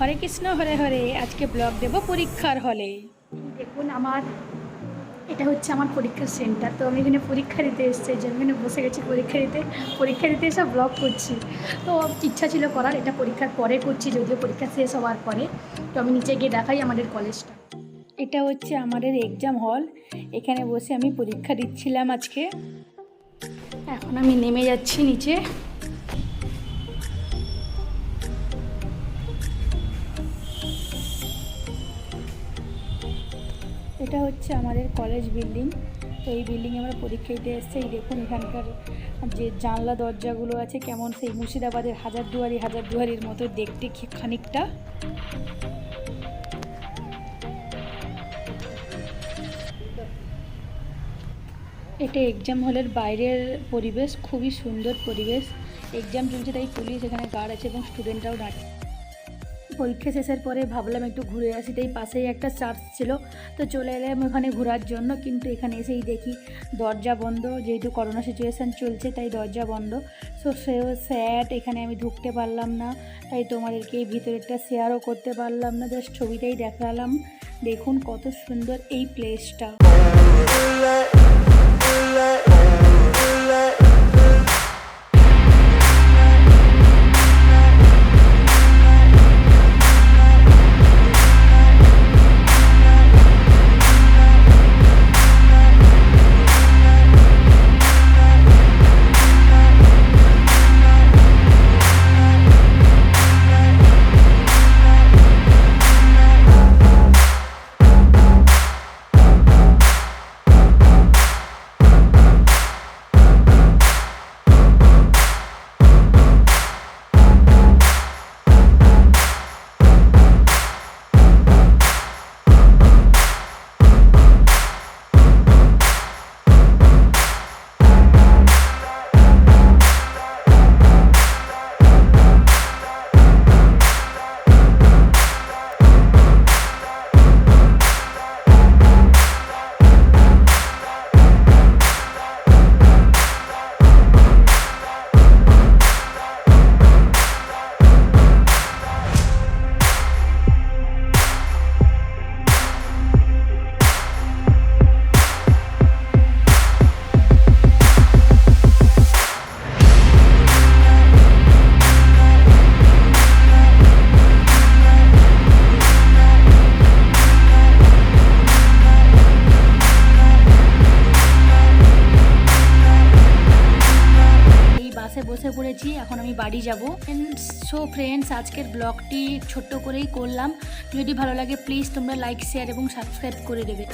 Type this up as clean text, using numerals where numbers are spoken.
হরে কৃষ্ণ হরে হরে। আজকে ব্লগ দেব পরীক্ষার হলে। দেখুন এটা হচ্ছে আমার পরীক্ষার সেন্টার। তো আমি এখানে পরীক্ষা দিতে এসেছি, যে আমি এখানে বসে গেছি পরীক্ষা দিতে এসে ব্লগ করছি। তো ইচ্ছা ছিল করার, এটা পরীক্ষার পরে করছি, যদিও পরীক্ষা শেষ হওয়ার পরে। তো আমি নিচে গিয়ে দেখাই আমাদের কলেজটা। এটা হচ্ছে আমাদের এক্সাম হল, এখানে বসে আমি পরীক্ষা দিচ্ছিলাম আজকে। এখন আমি নেমে যাচ্ছি নিচে। এটা হচ্ছে আমাদের কলেজ বিল্ডিং। তো এই বিল্ডিংয়ে আমরা পরীক্ষা দিতে এসেছি। এই দেখুন এখানকার যে জানলা দরজাগুলো আছে, কেমন সেই মুর্শিদাবাদের হাজারদুয়ারির মতো দেখতে খানিকটা। এটা এক্সাম হলের বাইরের পরিবেশ, খুবই সুন্দর পরিবেশ। এক্সাম চলছে তাই পুলিশ এখানে গার্ড আছে এবং স্টুডেন্টরাও দাঁড়িয়ে। পরীক্ষা শেষের পরে ভাবলাম একটু ঘুরে আসি, তাই পাশেই একটা চার্চ ছিল, তো চলে এলাম ওখানে ঘোরার জন্য। কিন্তু এখানে এসেই দেখি দরজা বন্ধ, যেহেতু করোনা সিচুয়েশান চলছে তাই দরজা বন্ধ। সো সেও স্যাড, এখানে আমি ঢুকতে পারলাম না, তাই তোমাদেরকে এই ভিতরেরটা শেয়ারও করতে পারলাম না, জাস্ট ছবিটাই দেখালাম। দেখুন কত সুন্দর এই প্লেসটা। বসে পড়েছি, এখন আমি বাড়ি যাব। সো ফ্রেন্ডস, আজকের ব্লগটি ছোট্ট করেই করলাম। যদি ভালো লাগে প্লিজ তোমরা লাইক, শেয়ার এবং সাবস্ক্রাইব করে দেবে।